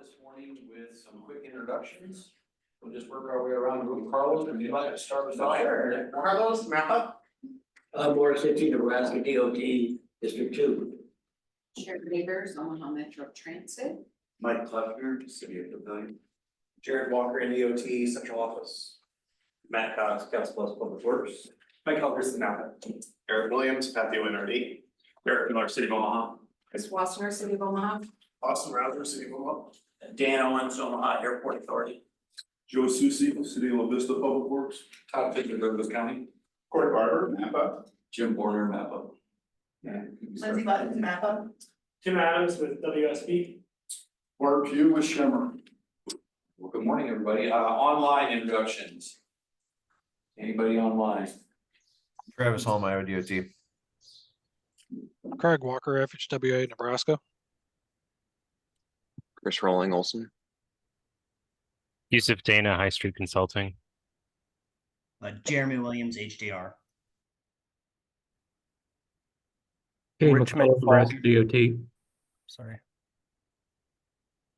this morning with some quick introductions. We'll just work our way around the room. Carlos, would you like to start with us? Sure. Carlos, MAPA. Board of State of Nebraska, DOT, District 2. Shared Neighbors, Omaha Metro Transit. Mike Kleffner, City of Pavilion. Jared Walker, NDOT Central Office. Matt Cox, Council Bluffs Public Works. Mike Helgerson, MAPA. Eric Williams, Patio NRD. Eric Miller, City of Omaha. Chris Wassner, City of Omaha. Austin Rouser, City of Omaha. Dan Owens, Omaha Airport Authority. Joe Susi, City of La Vista Public Works. Todd Fitzgerald, Douglas County. Corey Barber, MAPA. Jim Borner, MAPA. Lindsay Buttons, MAPA. Tim Adams with WSB. Barb Pugh with Shimmer. Well, good morning, everybody. Online introductions. Anybody online? Travis Hall, Iowa DOT. Craig Walker, FHWA, Nebraska. Chris Rolling Olson. Yusuf Dana, High Street Consulting. Jeremy Williams, HDR. Rich Nebraska DOT. Sorry.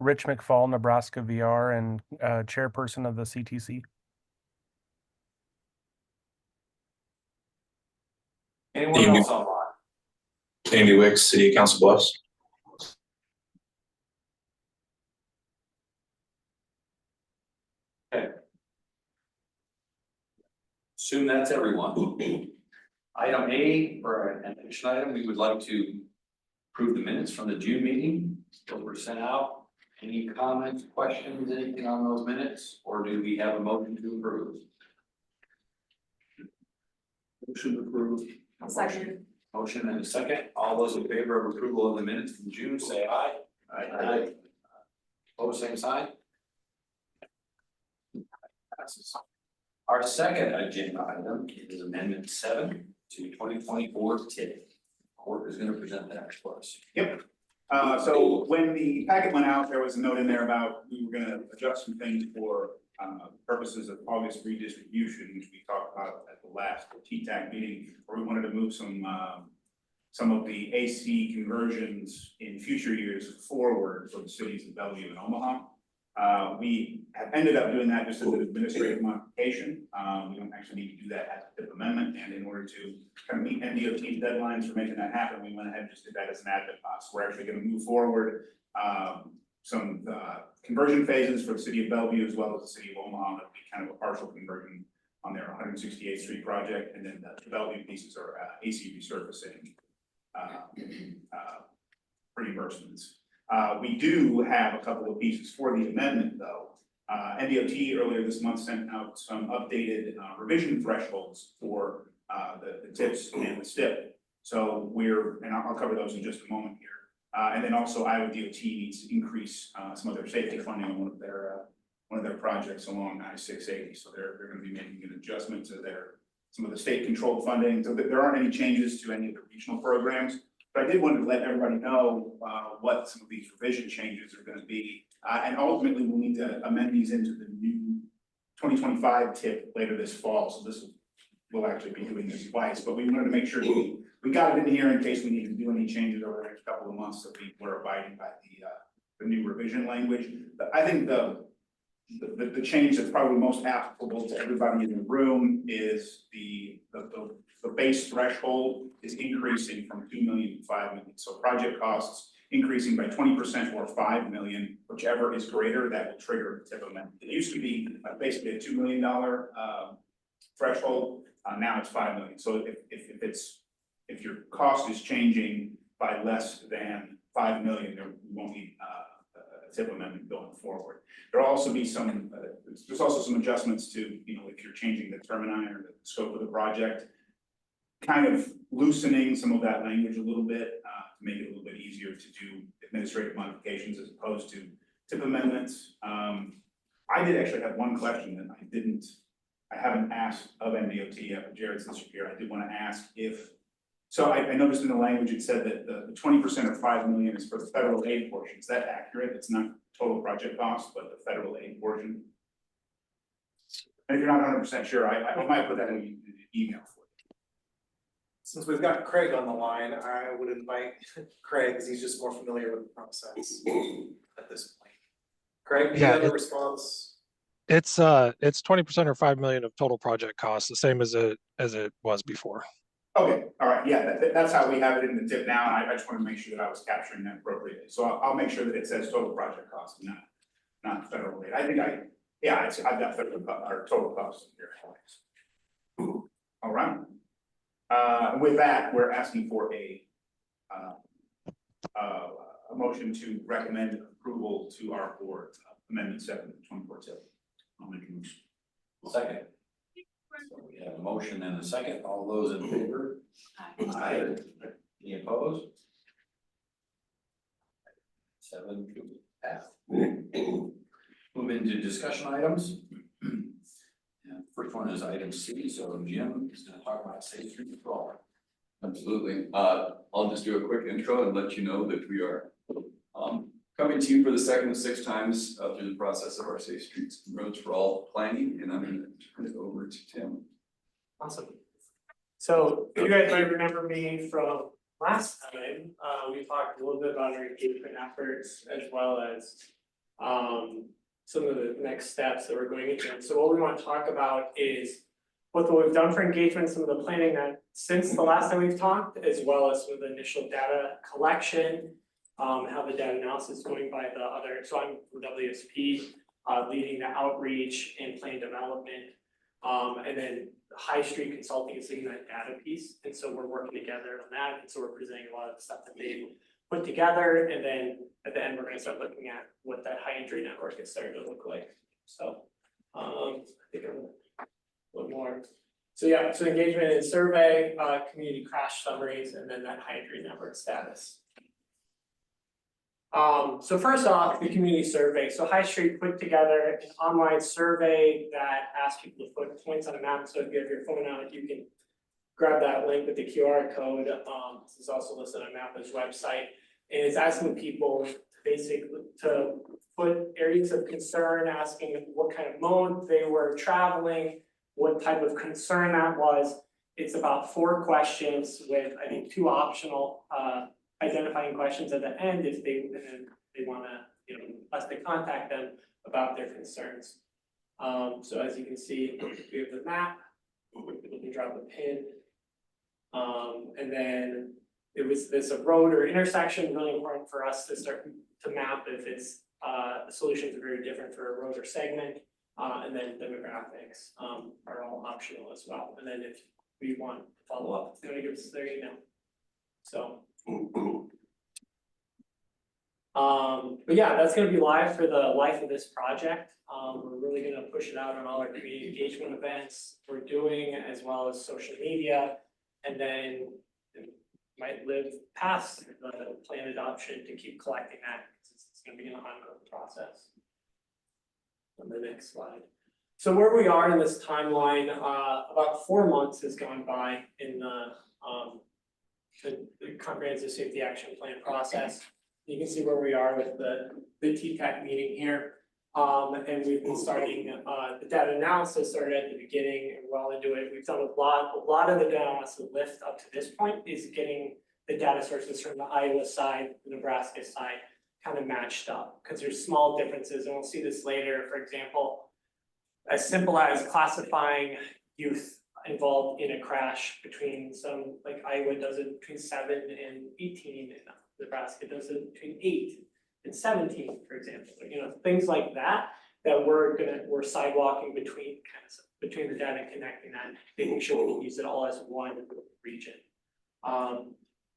Rich McFall, Nebraska VR, and chairperson of the CTC. Anyone else online? Andy Wicks, City Council Bluffs. Okay. Assume that's everyone. Item A, for an action item, we would like to approve the minutes from the June meeting. Those were sent out. Any comments, questions, anything on those minutes, or do we have a motion to approve? Motion approved. Second. Motion and a second. All those in favor of approval of the minutes from June, say aye. Aye. Opposed, same sign. Passes. Our second agenda item is amendment 7 to 2024 TID. Court is going to present that for us. Yep. So when the packet went out, there was a note in there about we were gonna adjust some things for purposes of August redistribution, which we talked about at the last TTAC meeting, where we wanted to move some of the AC conversions in future years forward for the cities of Bellevue and Omaha. We have ended up doing that just as an administrative modification. We don't actually need to do that as a TIP amendment, and in order to kind of meet NDOT's deadlines for making that happen, we went ahead and just did that as an admin cost. We're actually going to move forward some conversion phases for the city of Bellevue as well as the city of Omaha. That'll be kind of a partial conversion on their 168th Street project, and then the Bellevue pieces are AC resurfacing reimbursements. We do have a couple of pieces for the amendment though. NDOT earlier this month sent out some updated revision thresholds for the TIPS and the STIP. So and I'll cover those in just a moment here. And then also Iowa DOT needs to increase some of their safety funding on one of their projects along I-680. So they're going to be making an adjustment to some of the state controlled funding. So there aren't any changes to any of the regional programs. But I did want to let everybody know what some of these revision changes are going to be. And ultimately, we'll need to amend these into the new 2025 TIP later this fall. So we'll actually be doing this twice, but we wanted to make sure we got it in here in case we need to do any changes over the next couple of months so we were abiding by the new revision language. But I think the change that's probably most applicable to everybody in the room is the base threshold is increasing from 2 million to 5 million. So project costs increasing by 20% or 5 million, whichever is greater, that will trigger the TIP amendment. It used to be basically a $2 million threshold. Now it's 5 million. So if your cost is changing by less than 5 million, there won't be a TIP amendment going forward. There'll also be there's also some adjustments to, if you're changing the termini or the scope of the project, kind of loosening some of that language a little bit to make it a little bit easier to do administrative modifications as opposed to TIP amendments. I did actually have one question that I haven't asked of NDOT yet, but Jared's this year. I did want to ask so I noticed in the language it said that the 20% or 5 million is for the federal aid portion. Is that accurate? It's not total project cost, but the federal aid portion. And if you're not 100% sure, I might put that in the email for you. Since we've got Craig on the line, I would invite Craig because he's just more familiar with the process at this point. Craig, do you Yeah, have a response? It's 20% or 5 million of total project costs, the same as it was before. Okay, all right, yeah, that's how we have it in the tip now, and I just want to make sure that I was capturing that appropriately. So I'll make sure that it says total project cost, not federal rate. I think I've got our total costs here. All right. With that, we're asking for a motion to recommend approval to our board, amendment 7, 24-7. I'll make a motion. Second. So we have a motion and a second. All those in favor? Aye. Any opposed? 7 to pass. Move into discussion items. And first one is item C. So Jim is going to talk about State Street Patrol. Absolutely. I'll just do a quick intro and let you know that we are coming to you for the second of 6 times through the process of our Safe Streets and Roads for All planning, and I'm going to turn it over to Tim. Awesome. So you guys might remember me from last time. We talked a little bit about our engagement efforts as well as some of the next steps that we're going into. So what we want to talk about is what we've done for engagement, some of the planning that since the last time we've talked, as well as some of the initial data collection, how the data analysis is going by the other. So I'm from WSP, leading the outreach and plan development. And then High Street Consulting is leading that data piece. And so we're working together on that. And so we're presenting a lot of the stuff that they've put together. And then at the end, we're going to start looking at what that high entry network is starting to look like. So I think a little more. So yeah, so engagement and survey, community crash summaries, and then that high entry network status. So first off, the community survey. So High Street put together an online survey that asks people to put points on a map. So if you have your phone out, you can grab that link with the QR code. This is also listed on MAPA's website. And it's asking people basically to put areas of concern, asking what kind of mode they were traveling, what type of concern that was. It's about 4 questions with, I think, 2 optional identifying questions at the end if they want to, us to contact them about their concerns. So as you can see, we have the map. We can drop a pin, and then there's a road or intersection, really important for us to start to map if it's the solutions are very different for a road or segment, and then demographics are all optional as well. And then if we want to follow up, it's going to give us their email. So. But yeah, that's going to be live for the life of this project. We're really going to push it out on all our community engagement events we're doing, as well as social media, and then it might live past the planned adoption to keep collecting that, because it's going to be an ongoing process. On the next slide. So where we are in this timeline, about 4 months has gone by in the comprehensive safety action plan process. You can see where we are with the TTAC meeting here. And we've been starting the data analysis started at the beginning and well into it. We've done a lot of the data analysis lift up to this point is getting the data sources from the Iowa side, the Nebraska side kind of matched up, because there's small differences, and we'll see this later. For example, as simple as classifying youth involved in a crash between some, like Iowa does it between 7 and 18, and Nebraska does it between 8 and 17, for example. Things like that we're sidewalking between the data and connecting that, making sure we can use it all as one region.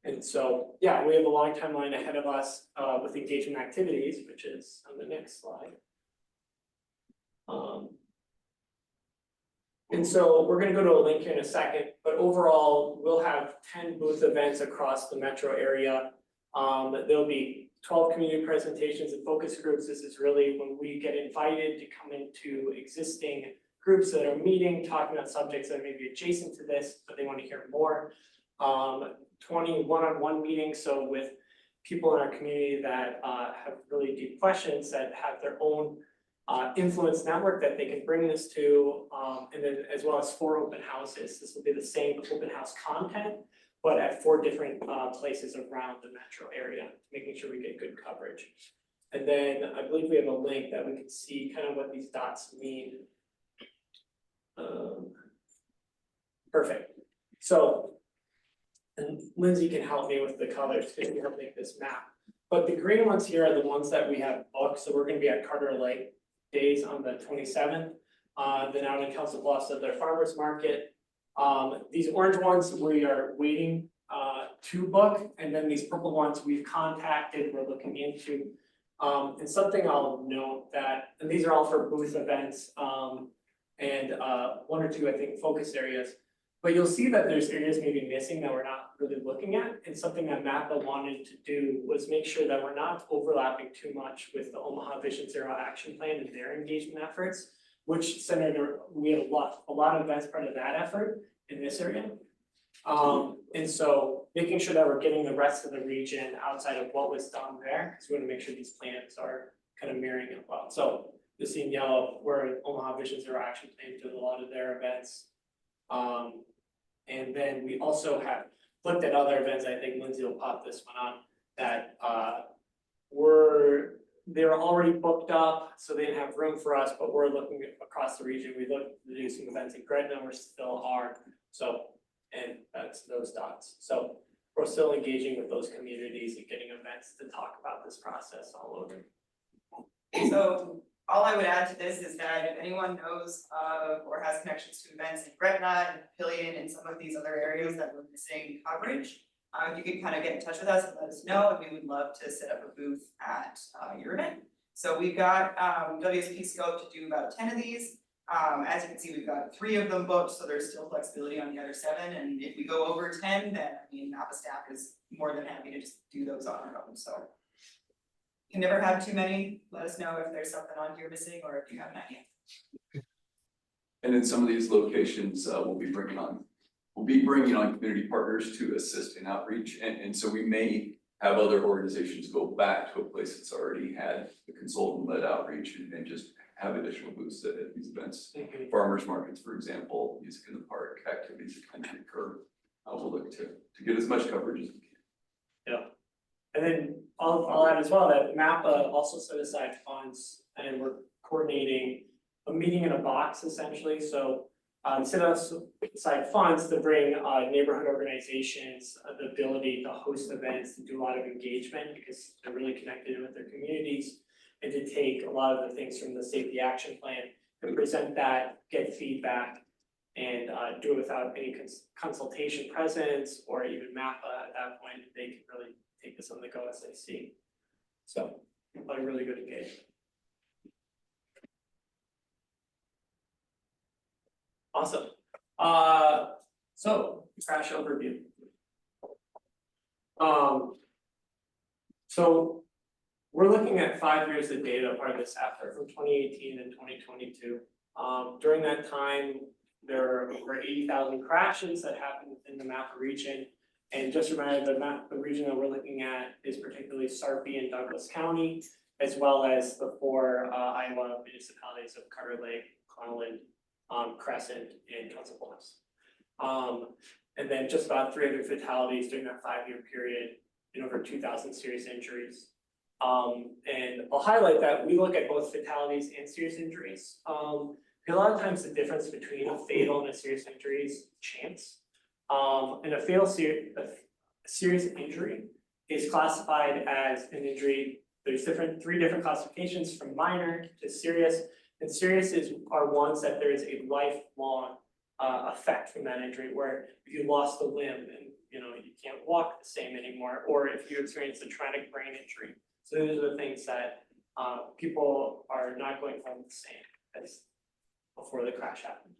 And so, yeah, we have a long timeline ahead of us with engagement activities, which is on the next slide. And so we're going to go to a link here in a second, but overall, we'll have 10 booth events across the metro area. There'll be 12 community presentations and focus groups. This is really when we get invited to come into existing groups that are meeting, talking about subjects that may be adjacent to this, but they want to hear more. 20 one-on-one meetings, so with people in our community that have really deep questions, that have their own influence network that they can bring this to, and then as well as 4 open houses. This will be the same open house content, but at 4 different places around the metro area, making sure we get good coverage. And then I believe we have a link that we can see kind of what these dots mean. Perfect. So, and Lindsay can help me with the colors to help make this map. But the green ones here are the ones that we have booked. So we're gonna be at Carter Lake Days on the 27th. Then out in Council Bluffs at their farmers market. These orange ones we are waiting to book, and then these purple ones we've contacted, we're looking into. And something I'll note that, and these are all for booth events, and one or two, I think, focus areas. But you'll see that there's areas maybe missing that we're not really looking at, and something that MAPA wanted to do was make sure that we're not overlapping too much with the Omaha Vision Zero Action Plan and their engagement efforts, which we had a lot of events part of that effort in this area. And so making sure that we're getting the rest of the region outside of what was done there, because we want to make sure these plans are kind of mirroring it well. So you see in yellow where Omaha Vision Zero Action Plan does a lot of their events. And then we also have looked at other events. I think Lindsay will pop this one on that they're already booked up, so they didn't have room for us, but we're looking across the region. We looked to do some events in Gretna, we still are. So, and that's those dots. So we're still engaging with those communities and getting events to talk about this process all over. So all I would add to this is that if anyone knows of or has connections to events in Gretna and Papillion and some of these other areas that we're missing coverage, you can kind of get in touch with us and let us know, and we would love to set up a booth at your event. So we've got WSP scope to do about 10 of these. As you can see, we've got 3 of them booked, so there's still flexibility on the other 7. And if we go over 10, then I mean, MAPA staff is more than happy to just do those on our own. So you can never have too many. Let us know if there's something on here missing or if you have an idea. And in some of these locations, we'll be bringing on community partners to assist in outreach. And so we may have other organizations go back to a place that's already had the consultant-led outreach and just have additional booths at these events. Farmers markets, for example, music in the park, activities that kind of occur. We'll look to get as much coverage as we can. Yeah. And then I'll add as well that MAPA also set aside funds, and we're coordinating a meeting in a box essentially. So set aside funds to bring neighborhood organizations the ability to host events, to do a lot of engagement because they're really connected with their communities, and to take a lot of the things from the safety action plan and present that, get feedback, and do it without any consultation presence or even MAPA at that point. They can really take this on the go as they see. So a really good engagement. Awesome. So crash overview. So we're looking at 5 years of data, part of this effort from 2018 and 2022. During that time, there were over 80,000 crashes that happened within the MAPA region. And just a reminder, the region that we're looking at is particularly Sarpy and Douglas County, as well as the 4 Iowa municipalities of Carter Lake, Cleveland, Crescent, and Council Bluffs. And then just about 300 fatalities during that 5-year period and over 2,000 serious injuries. And I'll highlight that we look at both fatalities and serious injuries. A lot of times the difference between a fatal and a serious injury is chance. And a serious injury is classified as an injury. There's 3 different classifications from minor to serious. And serious are ones that there is a lifelong effect from that injury, where if you lost a limb and you can't walk the same anymore, or if you experience a traumatic brain injury. So those are the things that people are not going home the same as before the crash happened.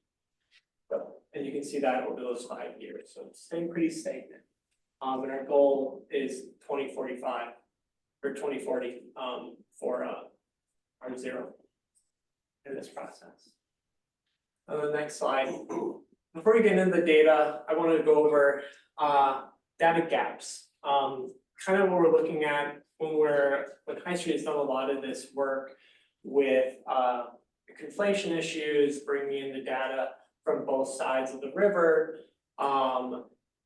And you can see that over those 5 years. So it's staying pretty stagnant. And our goal is 2045 or 2040 for our zero in this process. On the next slide, before we get into the data, I want to go over data gaps. Kind of what we're looking at when High Street has done a lot of this work with conflation issues, bringing in the data from both sides of the river.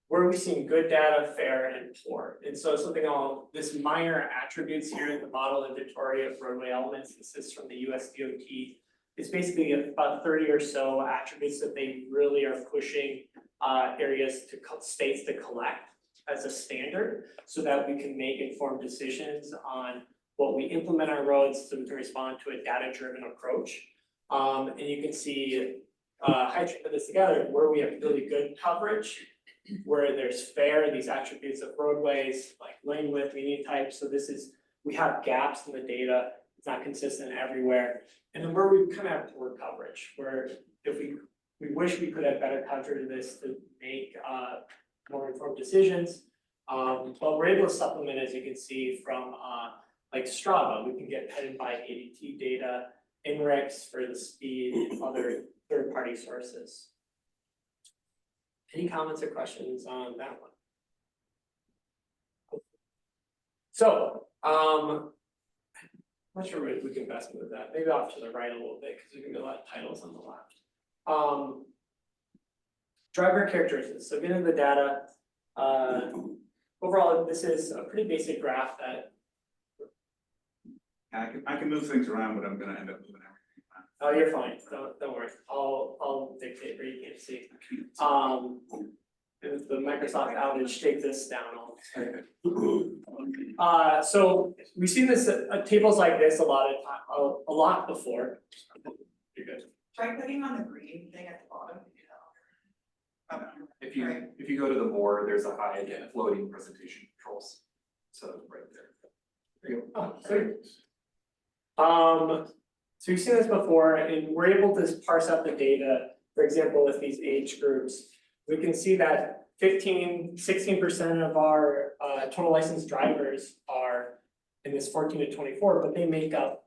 where are we seeing good data, fair, and poor? And so something all, this minor attributes here in the model inventory of roadway elements, this is from the US DOT. It's basically about 30 or so attributes that they really are pushing areas to states to collect as a standard, so that we can make informed decisions on what we implement our roads to respond to a data-driven approach. And you can see how to put this together, where we have really good coverage, where there's fair, these attributes of roadways, like lane width, median type. So this is, we have gaps in the data, it's not consistent everywhere. And then where we kind of have poor coverage, where if we wish we could have better coverage of this to make more informed decisions. But we're able to supplement, as you can see, from like Strava, we can get headed by ADT data, INRIX for the speed, and other third-party sources. Any comments or questions on that one? So, I'm not sure we can best move that, maybe off to the right a little bit, because we can get a lot of titles on the left. Driver characteristics, so getting the data, overall, this is a pretty basic graph that. I can move things around, but I'm gonna end up moving everything around. Oh, you're fine, don't worry, I'll dictate where you can't see. If the Microsoft outage, take this down, so we've seen this, tables like this a lot before. You're good. Try clicking on the green thing at the bottom. If you go to the more, there's a hide floating presentation controls. So right there. There you go. Oh, sorry. So you've seen this before, and we're able to parse out the data, for example, with these age groups. We can see that 16% of our total licensed drivers are in this 14 to 24, but they make up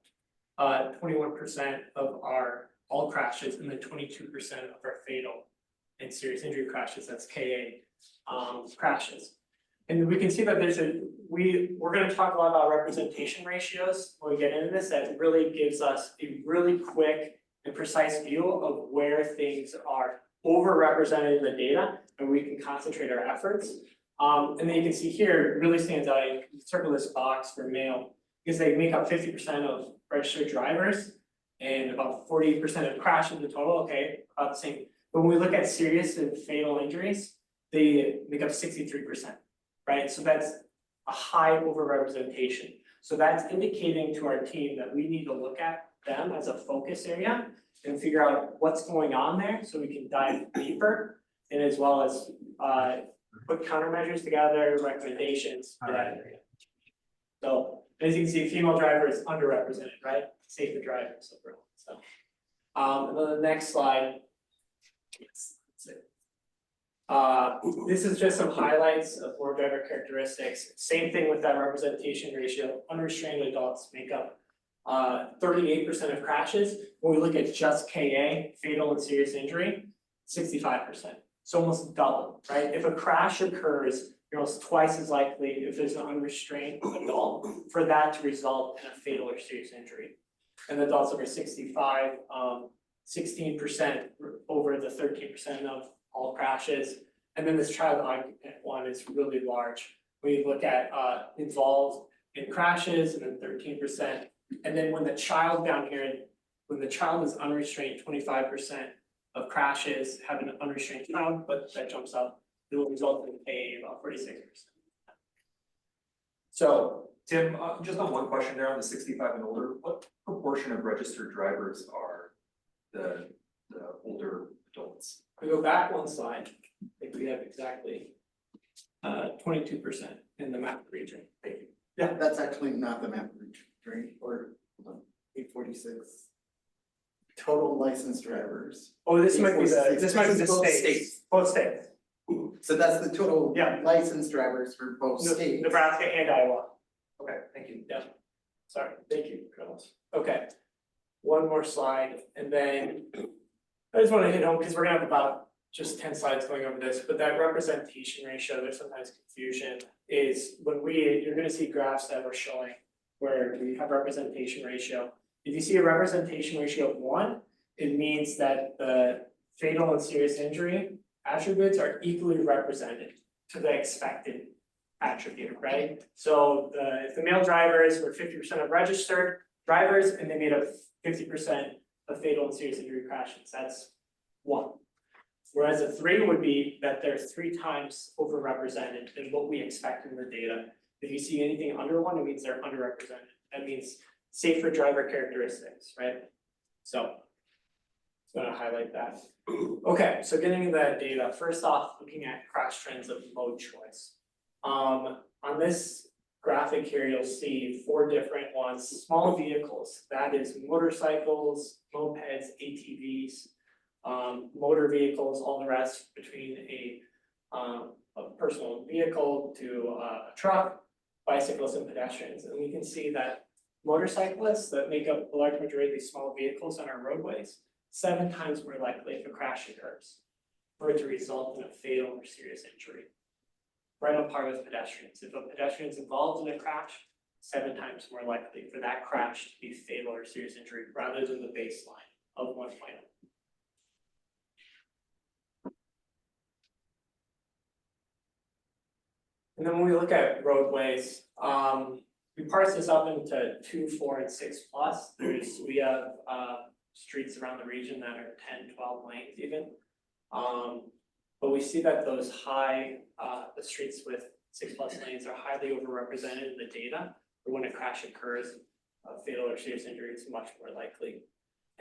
21% of our all crashes and then 22% of our fatal and serious injury crashes, that's KA crashes. And we can see that we're gonna talk a lot about representation ratios when we get into this. That really gives us a really quick and precise view of where things are overrepresented in the data, and we can concentrate our efforts. And then you can see here, it really stands out, you can circle this box for male, because they make up 50% of registered drivers and about 40% of crashes in total, okay, about the same. But when we look at serious and fatal injuries, they make up 63%, right? So that's a high overrepresentation. So that's indicating to our team that we need to look at them as a focus area and figure out what's going on there so we can dive deeper, and as well as put countermeasures together, recommendations for that area. So as you can see, female driver is underrepresented, right? Safer drivers overall. So and then the next slide. Yes, that's it. This is just some highlights of more driver characteristics. Same thing with that representation ratio. Unrestrained adults make up 38% of crashes. When we look at just KA, fatal and serious injury, 65%. So almost double, right? If a crash occurs, you're almost twice as likely, if there's an unrestrained adult, for that to result in a fatal or serious injury. And adults over 65, 16% over the 13% of all crashes. And then this child occupant one is really large. We look at involved in crashes and then 13%. And then when the child down here, when the child is unrestrained, 25% of crashes have an unrestrained child, but that jumps up, it will result in a about 46%. So Tim, just on one question there on the 65 and older, what proportion of registered drivers are the older adults? we go back one slide, I think we have exactly 22% in the MAPA region. Thank you. Yeah, that's actually not the map region, right? Or 846. Total licensed drivers. Oh, this might be the, this might be the both states, both states. So that's the total Yeah. licensed drivers for both states. Nebraska and Iowa. Okay, thank you. Yeah, sorry, thank you, Carlos. Okay, one more slide, and then I just want to hit home, because we're gonna have about just 10 slides going over this, but that representation ratio, there's sometimes confusion, is when you're gonna see graphs that we're showing where we have representation ratio. If you see a representation ratio of 1, it means that the fatal and serious injury attributes are equally represented. to the expected attribute, right? So if the male drivers were 50% of registered drivers and they made up 50% of fatal and serious injury crashes, that's 1. Whereas a 3 would be that they're 3 times overrepresented in what we expect in the data. If you see anything under 1, it means they're underrepresented. That means safer driver characteristics, right? So just gonna highlight that. Okay, so getting into that data, first off, looking at crash trends of mode choice. On this graphic here, you'll see 4 different ones. Small vehicles, that is motorcycles, mopeds, ATVs, motor vehicles, all the rest between a personal vehicle to a truck, bicyclists and pedestrians. And we can see that motorcyclists that make up a large majority of these small vehicles on our roadways, 7 times more likely if a crash occurs for it to result in a fatal or serious injury. Right on par with pedestrians. If a pedestrian is involved in a crash, 7 times more likely for that crash to be fatal or serious injury rather than the baseline of 1.0. And then when we look at roadways, we parse this up into 2, 4, and 6 plus. We have streets around the region that are 10, 12 lanes even. But we see that those the streets with 6 plus lanes are highly overrepresented in the data. But when a crash occurs, a fatal or serious injury is much more likely.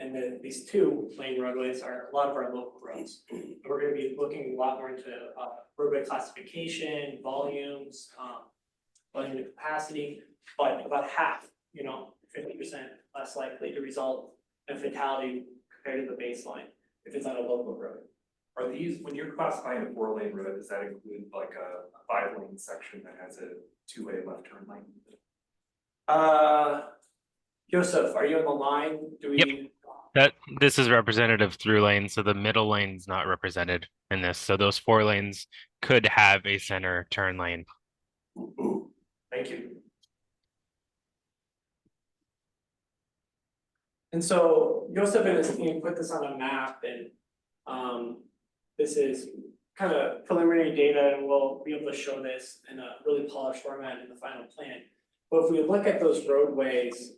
And then these 2 lane roadways are a lot of our local roads. We're going to be looking a lot more into roadway classification, volumes, volume to capacity, but about half, 50% less likely to result in fatality compared to the baseline if it's on a local road. Are these, when you're classifying a 4-lane road, does that include like a 5-lane section that has a 2-way left turn lane? Joseph, are you on the line? Do we? This is representative through lane, so the middle lane's not represented in this. So those 4 lanes could have a center turn lane. Thank you. And so Joseph and his team put this on a map, and this is kind of preliminary data, and we'll be able to show this in a really polished format in the final plan. But if we look at those roadways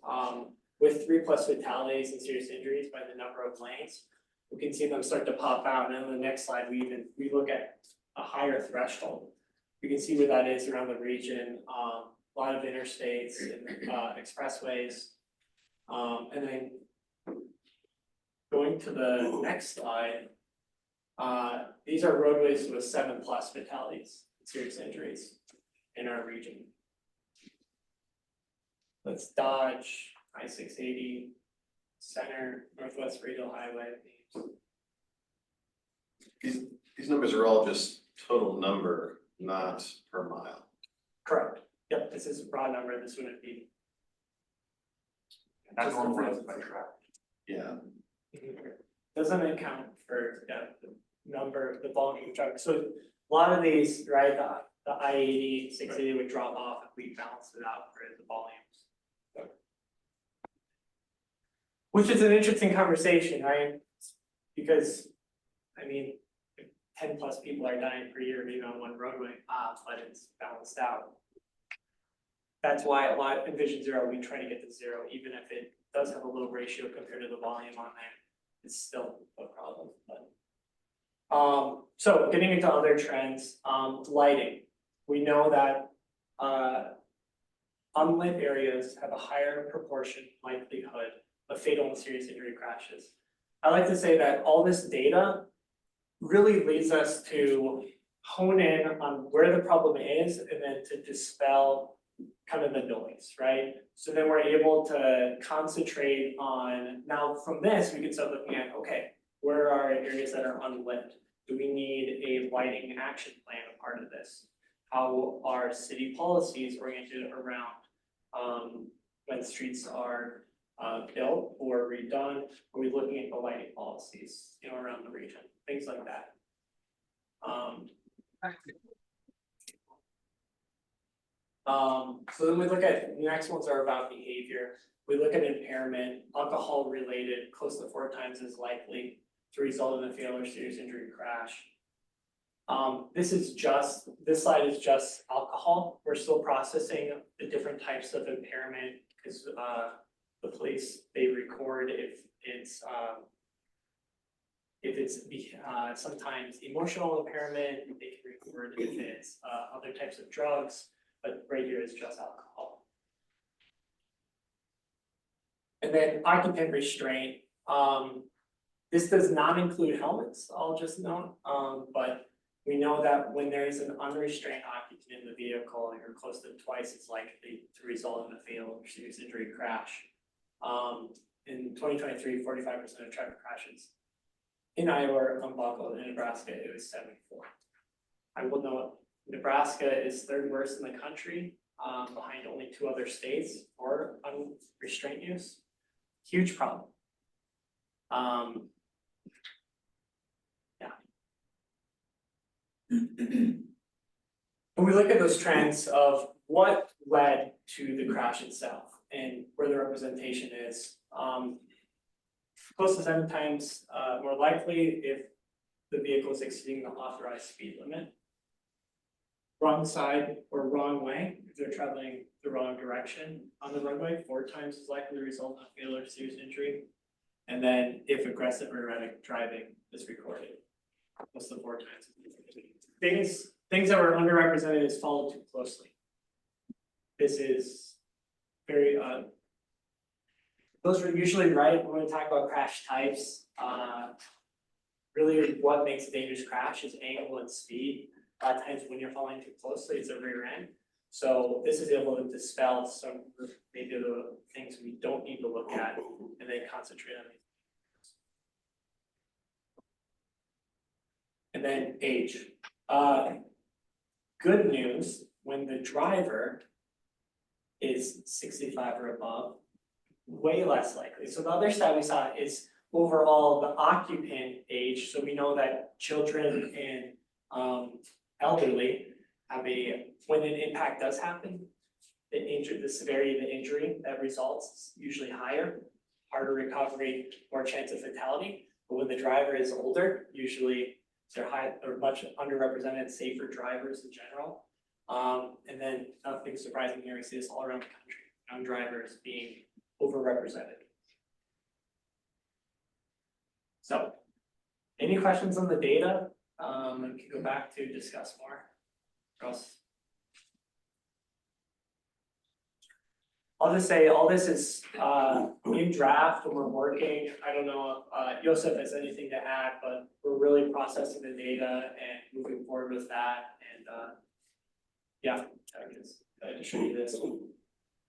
with 3 plus fatalities and serious injuries by the number of lanes, we can see them start to pop out. And on the next slide, we look at a higher threshold. We can see where that is around the region, a lot of interstates and expressways. And then going to the next slide, these are roadways with 7 plus fatalities, serious injuries in our region. Let's Dodge, I-680, Center, Northwest Regional Highway. These numbers are all just total number, not per mile. Correct. Yep, this is a broad number. This wouldn't be. That's normalized by track. Yeah. Doesn't account for the number, the volume of trucks. So a lot of these, right, the I-80, 680 would drop off if we balance it out for the volumes. Which is an interesting conversation, right? Because, I mean, 10 plus people are dying per year, maybe on one roadway, but it's balanced out. That's why a lot in Vision Zero, we try to get to 0, even if it does have a low ratio compared to the volume on there. It's still a problem, but. So getting into other trends, lighting. We know that unlit areas have a higher proportion likelihood of fatal and serious injury crashes. I like to say that all this data really leads us to hone in on where the problem is and then to dispel kind of the noise, right? So then we're able to concentrate on, now from this, we can start looking at, okay, where are areas that are unlit? Do we need a lighting action plan a part of this? How are city policies oriented around when streets are built or redone? Are we looking at the lighting policies, around the region, things like that? So then we look at, the next ones are about behavior. We look at impairment, alcohol related, close to 4 times as likely to result in a fatal or serious injury crash. This slide is just alcohol. We're still processing the different types of impairment because the police, they record if it's sometimes emotional impairment, they can record if it's other types of drugs, but right here is just alcohol. And then occupant restraint. This does not include helmets, I'll just note, but we know that when there is an unrestrained occupant in the vehicle, you're close to twice as likely to result in a fatal or serious injury crash. In 2023, 45% of traffic crashes in Iowa are unbuckled. In Nebraska, it was 74. I will note Nebraska is third worst in the country, behind only 2 other states for unrestrained use. Huge problem. When we look at those trends of what led to the crash itself and where the representation is, close to 7 times more likely if the vehicle is exceeding the authorized speed limit. Wrong side or wrong way, if they're traveling the wrong direction on the roadway, 4 times as likely to result in a fatal or serious injury. And then if aggressive or erratic driving is recorded, close to 4 times. Things that were underrepresented is followed too closely. This is very, those are usually right when we talk about crash types. Really what makes a dangerous crash is angle and speed. A lot of times when you're following too closely, it's a rear end. So this is able to dispel some of maybe the things we don't need to look at and then concentrate on these. And then age. Good news, when the driver is 65 or above, way less likely. So the other side we saw is overall the occupant age. So we know that children and elderly have when an impact does happen, the severity of the injury that results is usually higher, harder recovery, more chance of fatality. But when the driver is older, usually they're much underrepresented, safer drivers in general. And then nothing surprising here, we see this all around the country, young drivers being overrepresented. So, any questions on the data? And we can go back to discuss more. Or else. I'll just say all this is in draft and we're working. I don't know if Joseph has anything to add, but we're really processing the data and moving forward with that. And yeah, I guess I just show you this.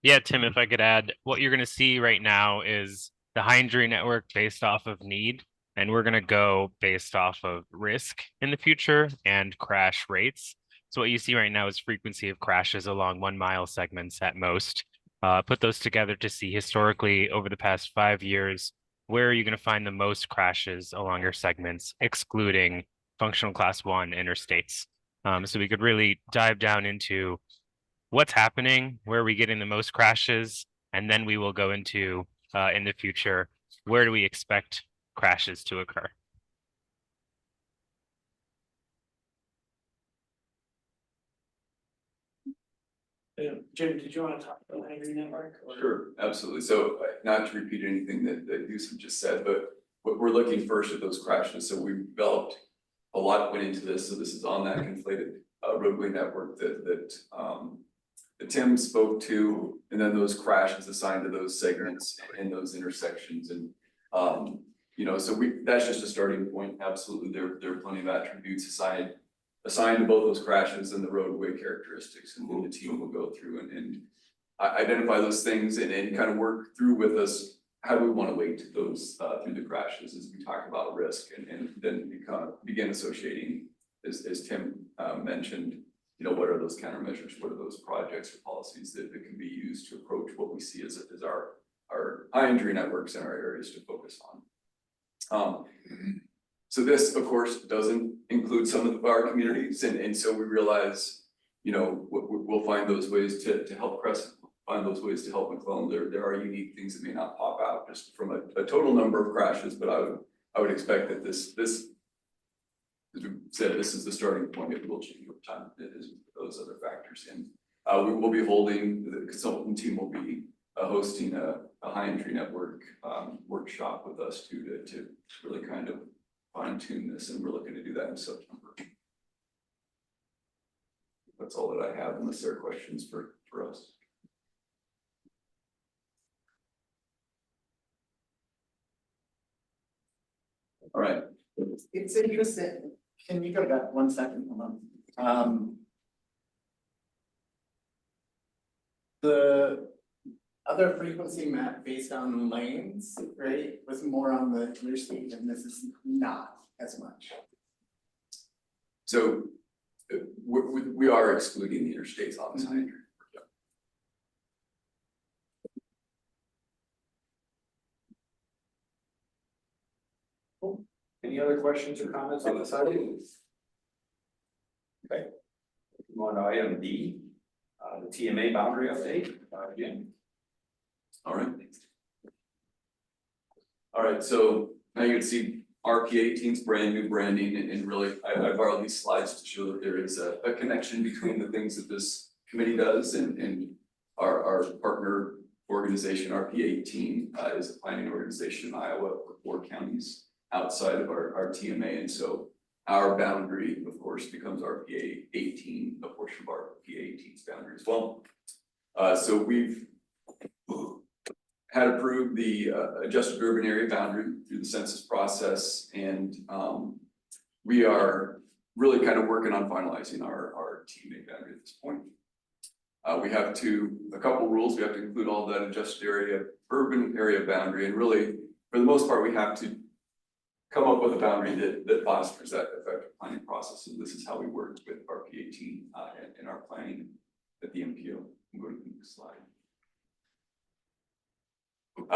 Yeah, Tim, if I could add, what you're going to see right now is the high injury network based off of need, and we're going to go based off of risk in the future and crash rates. So what you see right now is frequency of crashes along 1 mile segments at most. Put those together to see historically over the past 5 years, where are you going to find the most crashes along your segments, excluding functional class 1 interstates. So we could really dive down into what's happening, where are we getting the most crashes, and then we will go into in the future, where do we expect crashes to occur? Jim, did you want to talk about the Hungry Network? Or? Sure, absolutely. So not to repeat anything that Yusuf just said, but what we're looking first at those crashes. So we developed a lot went into this. So this is on that conflated roadway network that Tim spoke to, and then those crashes assigned to those segments and those intersections. And you know, so that's just a starting point. Absolutely, there are plenty of attributes assigned to both those crashes and the roadway characteristics, and then the team will go through and identify those things and kind of work through with us. How do we want to weight those through the crashes as we talk about risk, and then begin associating, as Tim mentioned, you know, what are those countermeasures, what are those projects or policies that can be used to approach what we see as our high injury networks and our areas to focus on. So this, of course, doesn't include some of our communities, and so we realize, you know, we'll find those ways to help Crescent, find those ways to help McClellan. There are unique things that may not pop out just from a total number of crashes, but I would expect that this as we said, this is the starting point. It will change over time. It is those other factors in. We will be holding, the consultant team will be hosting a high entry network workshop with us to really kind of fine tune this, and we're looking to do that in September. That's all that I have, unless there are questions for us. All right. It's interesting. Can you go back 1 second? Hold on. The other frequency map based on lanes, right, was more on the interstate, and this is not as much. So we are excluding the interstates on this high entry. Any other questions or comments on this item? Okay. Move on to item B, the TMA boundary update, Jim. All right. All right, so now you can see RPA 18's brand new branding, and really, I borrowed these slides to show that there is a connection between the things that this committee does and our partner organization, RPA 18, is a planning organization in Iowa for 4 counties outside of our TMA, and so our boundary, of course, becomes RPA 18, a portion of RPA 18's boundary as well. So we've had approved the adjusted urban area boundary through the census process, and we are really kind of working on finalizing our TMA boundary at this point. We have a couple rules. We have to include all that adjusted urban area boundary, and really, for the most part, we have to come up with a boundary that fosters that effective planning process. And this is how we work with RPA 18 in our planning at the MPO. I'm going to the next slide.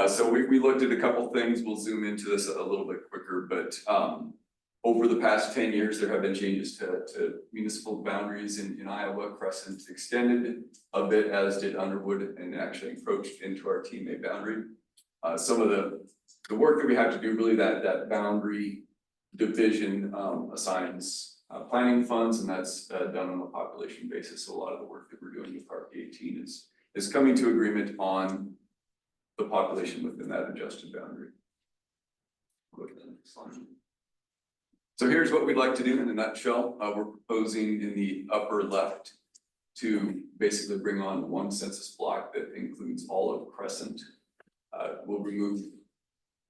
So we looked at a couple things. We'll zoom into this a little bit quicker, but over the past 10 years, there have been changes to municipal boundaries in Iowa. Crescent extended a bit, as did Underwood, and actually encroached into our TMA boundary. Some of the work that we have to do, really that boundary division assigns planning funds, and that's done on a population basis. So a lot of the work that we're doing with RPA 18 is coming to agreement on the population within that adjusted boundary. Look at the next slide. So here's what we'd like to do in a nutshell. We're proposing in the upper left to basically bring on 1 census block that includes all of Crescent. We'll remove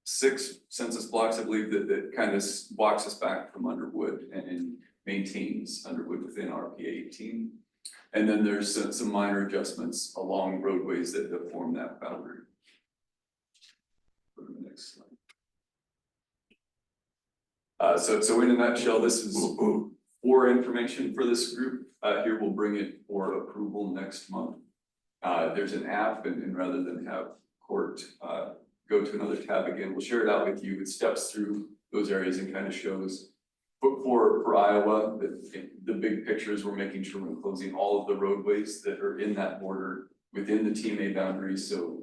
6 census blocks, I believe, that kind of walks us back from Underwood and maintains Underwood within RPA 18. And then there's some minor adjustments along roadways that form that boundary. Go to the next slide. So in a nutshell, this is for information for this group. Here we'll bring it for approval next month. There's an app, and rather than have court go to another tab again, we'll share it out with you. It steps through those areas and kind of shows for Iowa, the big picture is we're making sure we're closing all of the roadways that are in that border within the TMA boundaries. So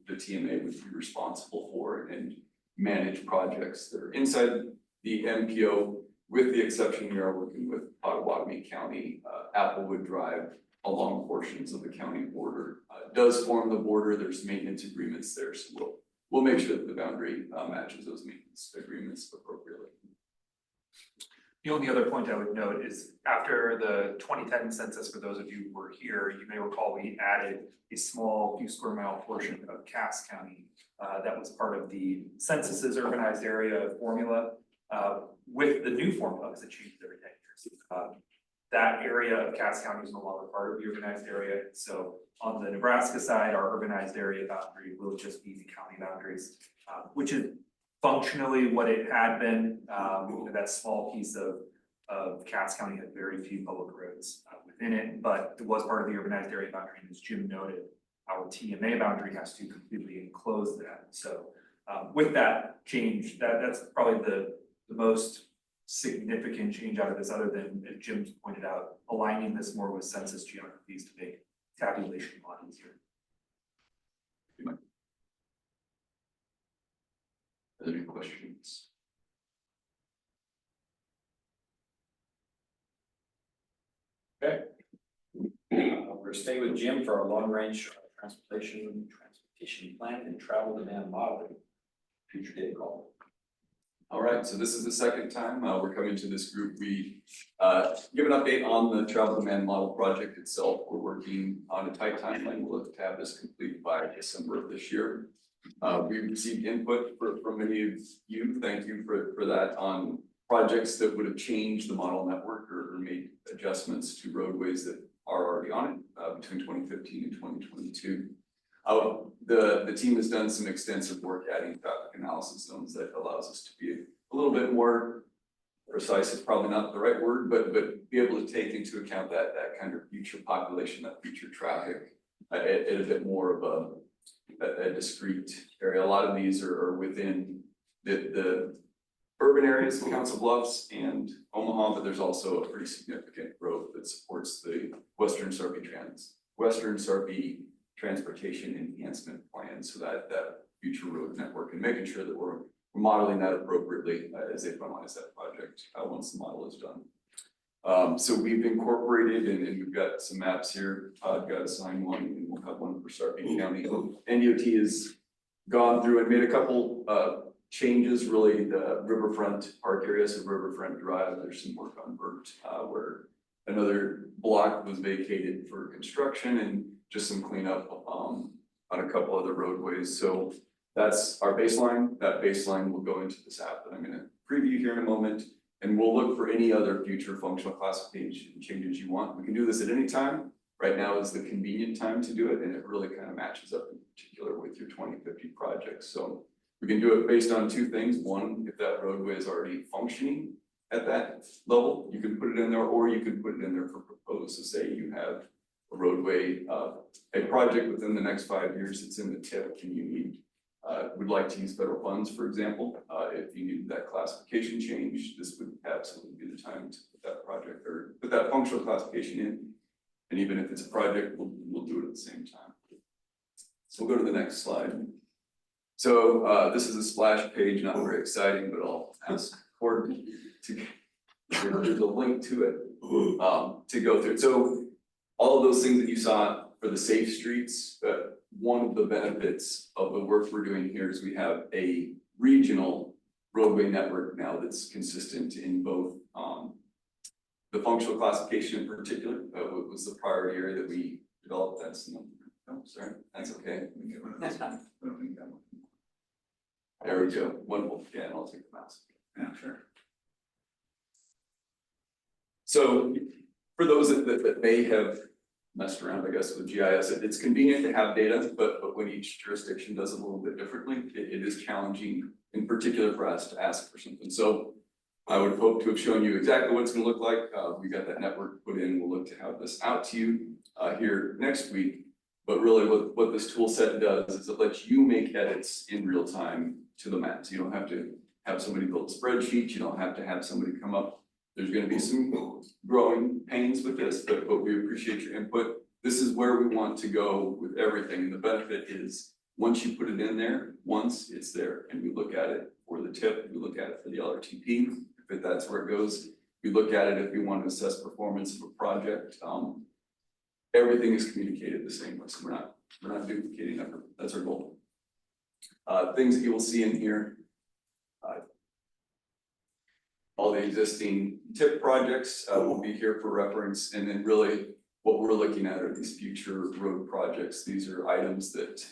the TMA would be responsible for and manage projects that are inside the MPO, with the exception we are working with Potawatomi County, Applewood Drive, along portions of the county border. It does form the border. There's maintenance agreements there, so we'll make sure that the boundary matches those maintenance agreements appropriately. The only other point I would note is after the 2010 census, for those of you who were here, you may recall we added a small few square mile portion of Cass County that was part of the census's urbanized area formula. With the new formula, because it changes every 10 years. That area of Cass County is no longer part of the urbanized area. So on the Nebraska side, our urbanized area boundary will just be the county boundaries, which is functionally what it had been. That small piece of Cass County had very few public roads within it, but it was part of the urbanized area boundary. And as Jim noted, our TMA boundary has to completely enclose that. So with that change, that's probably the most significant change out of this, other than, as Jim pointed out, aligning this more with census geographies to make tabulation a lot easier. Are there any questions? Okay. We're staying with Jim for our long-range transportation plan and travel demand modeling. Future data call. All right, so this is the second time we're coming to this group. We give an update on the travel demand model project itself. We're working on a tight timeline. We'll look to have this complete by December of this year. We received input from many of you. Thank you for that on projects that would have changed the model network or made adjustments to roadways that are already on it between 2015 and 2022. The team has done some extensive work adding traffic analysis zones that allows us to be a little bit more precise, is probably not the right word, but be able to take into account that kind of future population, that future traffic at a bit more of a discrete area. A lot of these are within the urban areas of Council Bluffs and Omaha, but there's also a pretty significant growth that supports the Western Sarpy Transportation Enhancement Plan, so that future road network, and making sure that we're modeling that appropriately as they finalize that project once the model is done. So we've incorporated, and we've got some maps here. I've got assigned one, and we'll have one for Sarpy County. NDOT has gone through and made a couple changes, really. The riverfront park areas of Riverfront Drive, there's some work on Burt where another block was vacated for construction, and just some cleanup on a couple other roadways. So that's our baseline. That baseline will go into this app that I'm going to preview here in a moment, and we'll look for any other future functional classification changes you want. We can do this at any time. Right now is the convenient time to do it, and it really kind of matches up in particular with your 2050 projects. So we can do it based on two things. One, if that roadway is already functioning at that level, you can put it in there, or you can put it in there for proposed. So say you have a roadway, a project within the next 5 years, it's in the tip, and you need, would like to use federal funds, for example. If you need that classification change, this would absolutely be the time to put that project or put that functional classification in. And even if it's a project, we'll do it at the same time. So we'll go to the next slide. So this is a splash page, not very exciting, but I'll ask Court to, there's a link to it to go through. So all of those things that you saw for the safe streets, one of the benefits of the work we're doing here is we have a regional roadway network now that's consistent in both the functional classification in particular, was the priority area that we developed. That's no, sorry, that's okay. There we go. Wonderful. Yeah, and I'll take the mouse. Yeah, sure. So for those that may have messed around, I guess, with GIS, it's convenient to have data, but when each jurisdiction does it a little bit differently, it is challenging, in particular for us to ask for something. So I would hope to have shown you exactly what it's going to look like. We got that network put in. We'll look to have this out to you here next week. But really what this tool set does is it lets you make edits in real time to the maps. You don't have to have somebody build a spreadsheet. You don't have to have somebody come up. There's going to be some growing pains with this, but we appreciate your input. This is where we want to go with everything. And the benefit is once you put it in there, once it's there, and we look at it for the tip, we look at it for the LRTP, if that's where it goes. We look at it if we want to assess performance of a project. Everything is communicated the same way, so we're not duplicating effort. That's our goal. Things that you will see in here. All the existing TIP projects will be here for reference, and then really what we're looking at are these future road projects. These are items that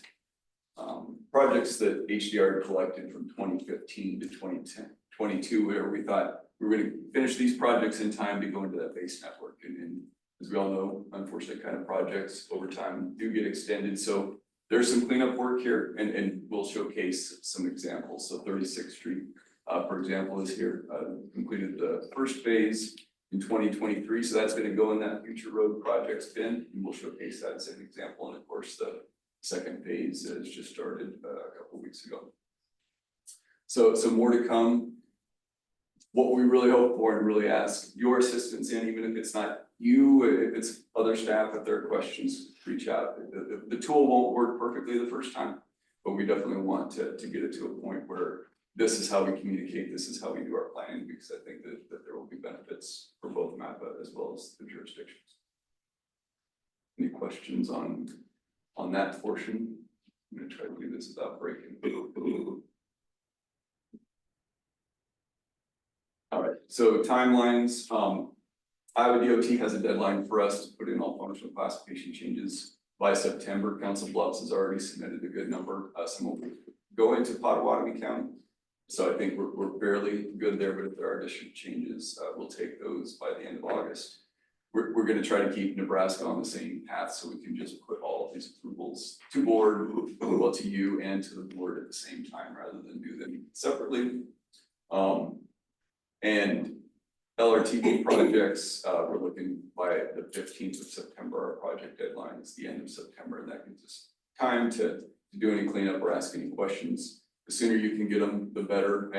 projects that HDR collected from 2015 to 2022, where we thought we were going to finish these projects in time to go into that base network. And as we all know, unfortunately, kind of projects over time do get extended. So there's some cleanup work here, and we'll showcase some examples. So 36th Street, for example, is here, completed the first phase in 2023. So that's going to go in that future road projects bin, and we'll showcase that as an example. And of course, the second phase has just started a couple of weeks ago. So more to come. What we really hope for and really ask your assistance in, even if it's not you, if it's other staff, if there are questions, reach out. The tool won't work perfectly the first time, but we definitely want to get it to a point where this is how we communicate, this is how we do our planning, because I think that there will be benefits for both MAPA as well as the jurisdictions. Any questions on that portion? I'm gonna try to do this without breaking. All right, so timelines, Iowa DOT has a deadline for us to put in all functional classification changes by September. Council Bluffs has already submitted a good number, some will go into Potawatomi County. So I think we're fairly good there, but if there are additional changes, we'll take those by the end of August. We're gonna try to keep Nebraska on the same path, so we can just put all of these approvals to board, well, to you and to the board at the same time, rather than do them separately. And LRTP projects, we're looking by the 15th of September, our project deadline is the end of September, and that gives us time to do any cleanup or ask any questions. The sooner you can get them, the better.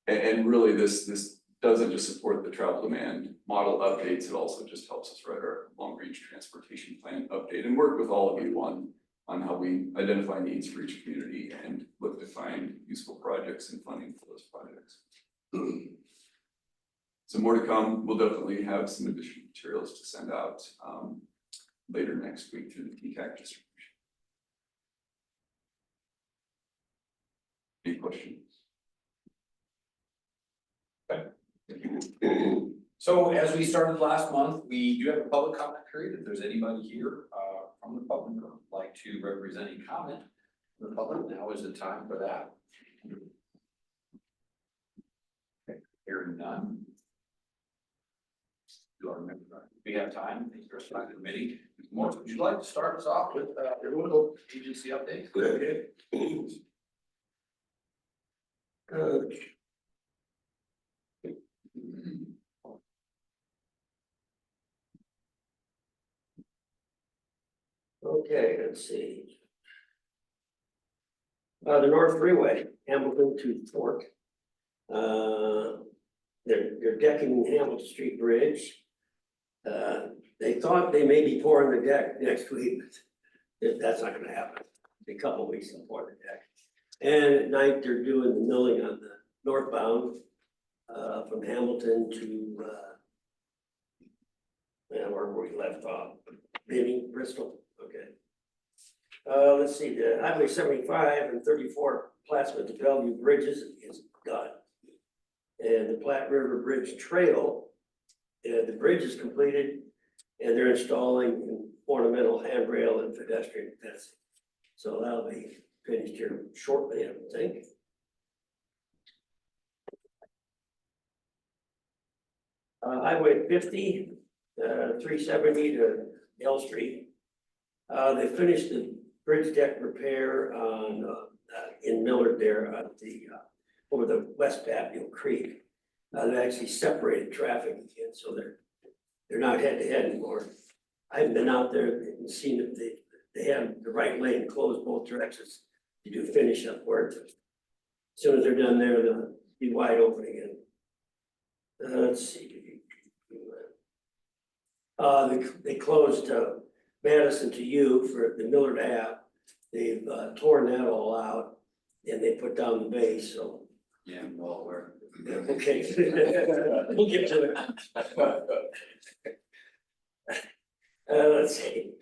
And really, this doesn't just support the travel demand model updates, it also just helps us write our long-range transportation plan update and work with all of you on how we identify needs for each community and look to find useful projects and funding for those projects. So more to come. We'll definitely have some additional materials to send out later next week through the TTAC distribution. Any questions? So as we started last month, we do have a public comment period. If there's anybody here from the public who would like to represent a comment from the public, now is the time for that. Okay, hearing none. Do I remember that? We have time. Thank you for the committee. Morris, would you like to start us off with your local agency update? Okay. Okay, let's see. The North Freeway, Hamilton to Fork. They're decking Hamilton Street Bridge. They thought they may be pouring the deck next week, but that's not gonna happen. A couple weeks to pour the deck. And at night, they're doing the milling on the northbound, from Hamilton to, where we left off, Benny, Bristol, okay. Let's see, the Highway 75 and 34 Plattsmouth to Bellevue bridges is done. And the Platte River Bridge Trail, the bridge is completed and they're installing ornamental handrail and pedestrian fencing. So that'll be finished here shortly, I would think. Highway 50, 370 to L Street. They finished the bridge deck repair on, in Millard there at the, over the West Patio Creek. They actually separated traffic again, so they're not head to head anymore. I haven't been out there and seen if they have the right lane closed both directions to do finish up work. As soon as they're done there, they'll be wide open again. Let's see. They closed Madison to you for the Millard Ave. They've torn that all out and they put down the base, so. Yeah, well, we're. Okay. We'll get to it. Let's see.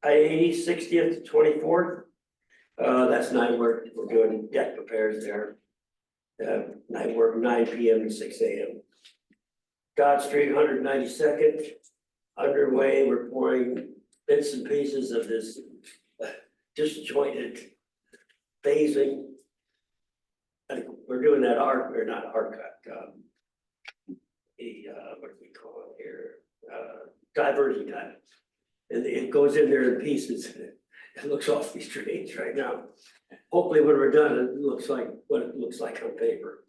I-80, 60th to 24th. That's night work. We're doing deck repairs there. Night work 9 p.m. to 6 a.m. Dodge Street, 192nd. Underway, we're pouring bits and pieces of this disjointed phasing. We're doing that arc, or not arc cut, what do we call it here? Diversion cut. And it goes in there in pieces. It looks awfully strange right now. Hopefully when we're done, it looks like what it looks like on paper.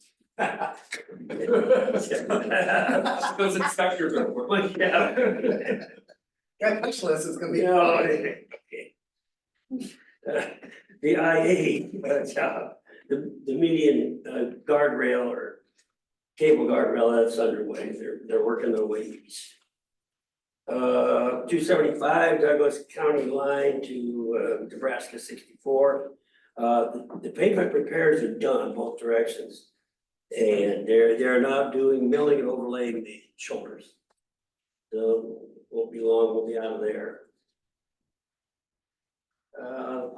Those inspectors are working. Yeah. That punch list is gonna be. No. The IA job, the median guardrail or cable guardrail, that's underway. They're working their way east. 275 Douglas County line to Nebraska 64. The pavement repairs are done both directions. And they're now doing milling and overlaying the shoulders. So won't be long, we'll be out of there.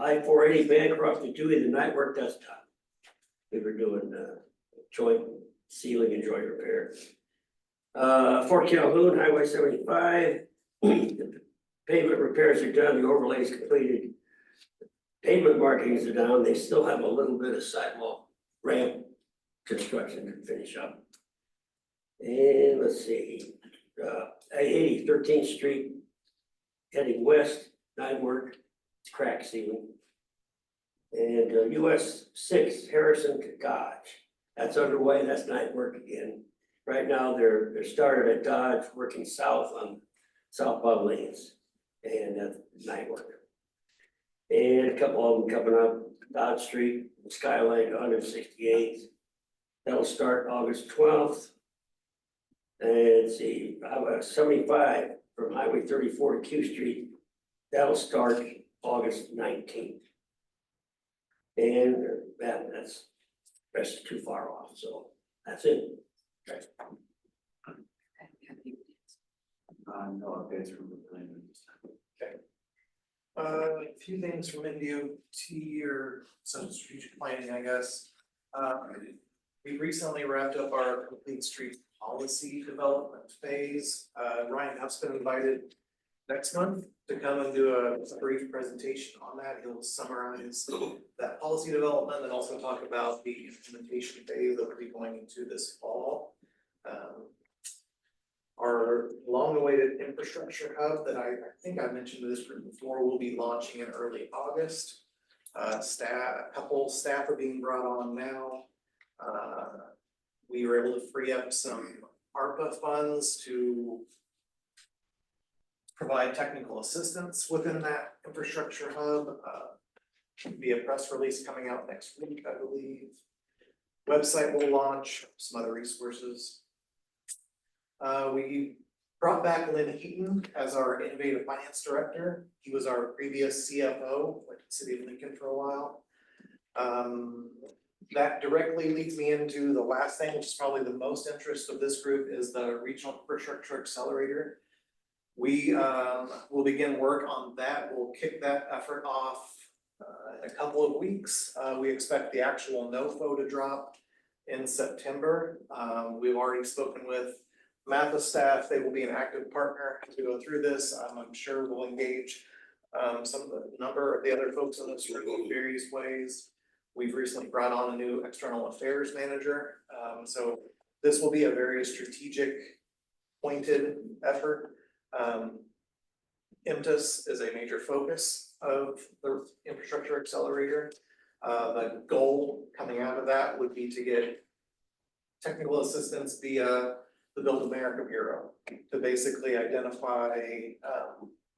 I-480 Bancroft to Dewey, the night work, that's done. We were doing joint sealing and joint repair. Fort Calhoun, Highway 75, the pavement repairs are done, the overlays completed. Pavement markings are down, they still have a little bit of sidewalk ramp construction to finish up. And let's see, I-80, 13th Street, heading west, night work, crack sealing. And US 6, Harrison to Dodge, that's underway, that's night work again. Right now, they're started at Dodge, working south on southbound lanes, and that's night work. And a couple of them coming up, Dodge Street, Skyline 168th. That'll start August 12th. And see, Highway 75 from Highway 34 to Q Street, that'll start August 19th. And that's too far off, so that's it. Okay. No updates from the planning. A few things from NDOT or some strategic planning, I guess. We recently wrapped up our complete street policy development phase. Ryan Huff's been invited next month to come and do a brief presentation on that. He'll summarize that policy development and also talk about the implementation phase that we'll be going into this fall. Our long-awaited infrastructure hub that I think I mentioned to this group before will be launching in early August. A couple staff are being brought on now. We were able to free up some ARPA funds to provide technical assistance within that infrastructure hub. Be a press release coming out next week, I believe. Website will launch, some other resources. We brought back Lynn Heaton as our innovative finance director. He was our previous CFO with the city of Lincoln for a while. That directly leads me into the last thing, which is probably the most interest of this group, is the Regional Infrastructure Accelerator. We will begin work on that. We'll kick that effort off in a couple of weeks. We expect the actual NOFO to drop in September. We've already spoken with MAPA staff. They will be an active partner to go through this. I'm sure we'll engage some of the number of the other folks in this room in various ways. We've recently brought on a new external affairs manager. So this will be a very strategic, pointed effort. MTIS is a major focus of the infrastructure accelerator. The goal coming out of that would be to get technical assistance via the Build America Bureau to basically identify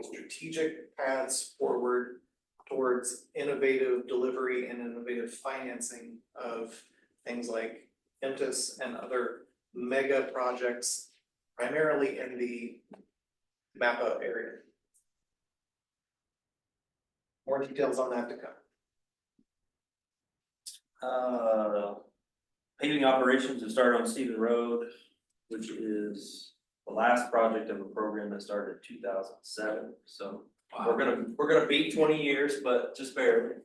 strategic paths forward towards innovative delivery and innovative financing of things like MTIS and other mega projects, primarily in the MAPA area. More details on that to come. Paving operations have started on Stephen Road, which is the last project of a program that started in 2007. So we're gonna beat 20 years, but just barely.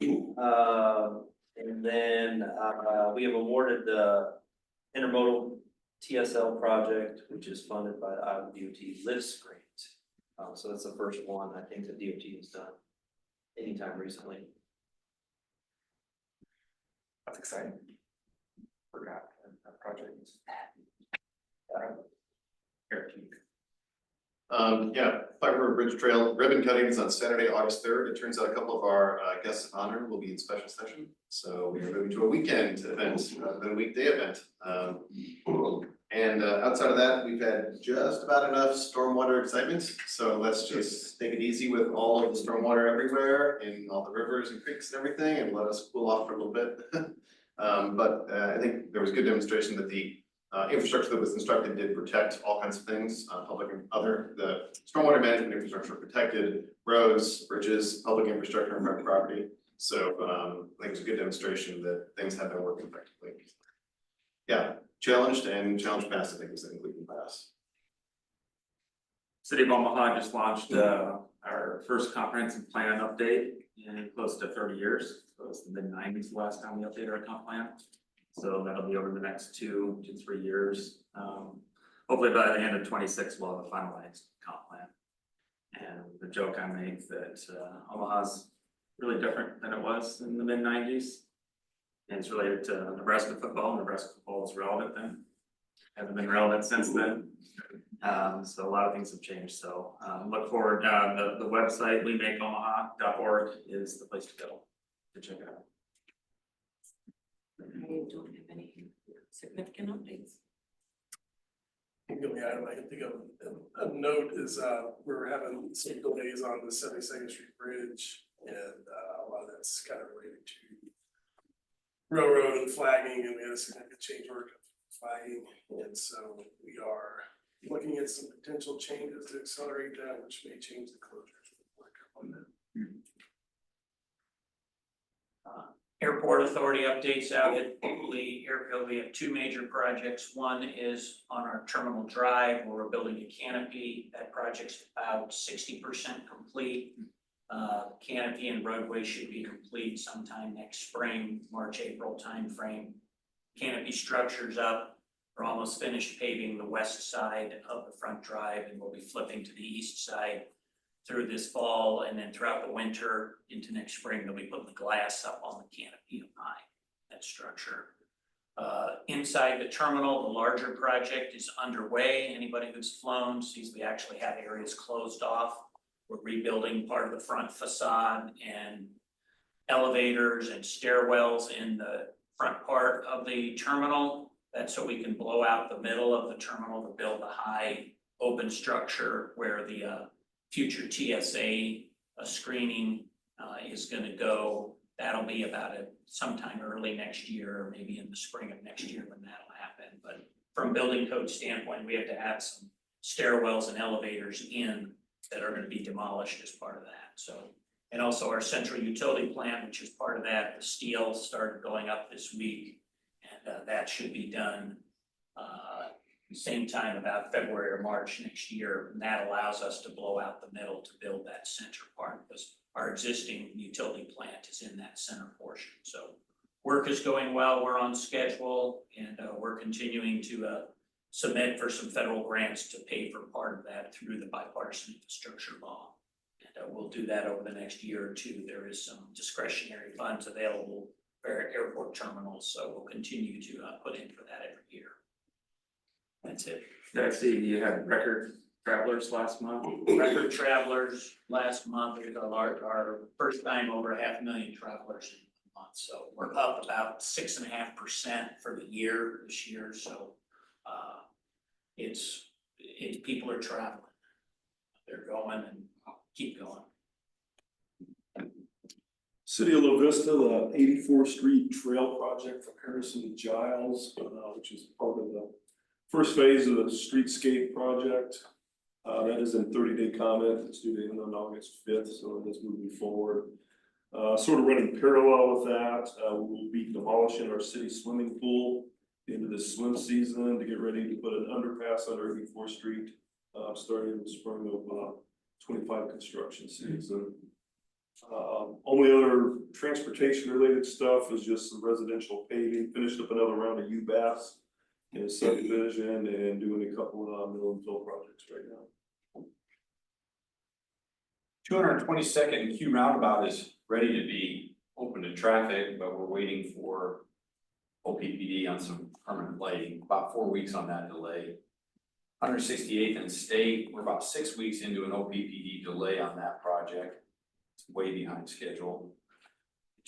And then we have awarded the intermodal TSL project, which is funded by the Iowa DOT LIFT grant. So that's the first one I think the DOT has done anytime recently. That's exciting. Forgot that project. Yeah, Five River Bridge Trail ribbon cutting is on Saturday, August 3rd. It turns out a couple of our guests of honor will be in special session. So we are moving to a weekend event, rather than a weekday event. And outside of that, we've had just about enough stormwater excitement. So let's just take it easy with all of the stormwater everywhere in all the rivers and creeks and everything, and let us cool off for a little bit. But I think there was good demonstration that the infrastructure that was constructed did protect all kinds of things, public and other. The stormwater management infrastructure protected roads, bridges, public infrastructure, and private property. So I think it was a good demonstration that things have been working effectively. Yeah, challenged and challenge passed, I think, was the concluding pass. City of Omaha just launched our first comprehensive plan update in close to 30 years. So it's the mid-90s the last time we updated our comp plan. So that'll be over the next 2 to 3 years. Hopefully by the end of 26, we'll have a finalized comp plan. And the joke I make that Omaha's really different than it was in the mid-90s. And it's related to Nebraska football. Nebraska football is relevant then. Hasn't been relevant since then. So a lot of things have changed. So look forward, the website wemakeomaha.org is the place to go to check it out. I don't have any significant updates. The only item I can think of note is, we're having some delays on the 72nd Street Bridge, and a lot of that's kind of related to railroad and flagging, and we had a significant change order for flagging, and so we are looking at some potential changes to accelerate that, which may change the closures. Work on that. Airport Authority updates out at Lee Airfield. We have 2 major projects. One is on our terminal drive where we're building a canopy. That project's about 60% complete. Canopy and roadway should be complete sometime next spring, March, April timeframe. Canopy structure's up. We're almost finished paving the west side of the front drive, and we'll be flipping to the east side through this fall, and then throughout the winter into next spring, they'll be putting the glass up on the canopy up high, that structure. Inside the terminal, the larger project is underway. Anybody who's flown sees we actually have areas closed off. We're rebuilding part of the front facade and elevators and stairwells in the front part of the terminal. That's so we can blow out the middle of the terminal to build a high open structure where the future TSA screening is going to go. That'll be about sometime early next year, or maybe in the spring of next year when that'll happen. But from building code standpoint, we have to have some stairwells and elevators in that are going to be demolished as part of that. So, and also our central utility plant, which is part of that, the steel started going up this week, and that should be done same time about February or March next year. And that allows us to blow out the middle to build that center part, because our existing utility plant is in that center portion. So work is going well, we're on schedule, and we're continuing to submit for some federal grants to pay for part of that through the bipartisan infrastructure law. And we'll do that over the next year or 2. There is some discretionary funds available for airport terminals, so we'll continue to put in for that every year. That's it. Yeah, I see you had record travelers last month. Record travelers last month. We got our first time over 500,000 travelers in a month. So we're up about 6.5% for the year this year. So it's people are traveling. They're going and keep going. City of La Vista, the 84th Street Trail Project from Harrison to Giles, which is part of the first phase of the streetscape project. That is in 30-day comment. It's due to end on August 5th, so it is moving forward. Sort of running parallel with that, we will be demolishing our city swimming pool into the swim season to get ready to put an underpass under 84th Street, starting in the spring of 25 construction season. Only other transportation related stuff is just some residential paving. Finished up another round of UBAS in a subdivision and doing a couple of mill and fill projects right now. 222nd Q roundabout is ready to be open to traffic, but we're waiting for OPPD on some permanent lighting, about 4 weeks on that delay. 168th and State, we're about 6 weeks into an OPPD delay on that project. It's way behind schedule.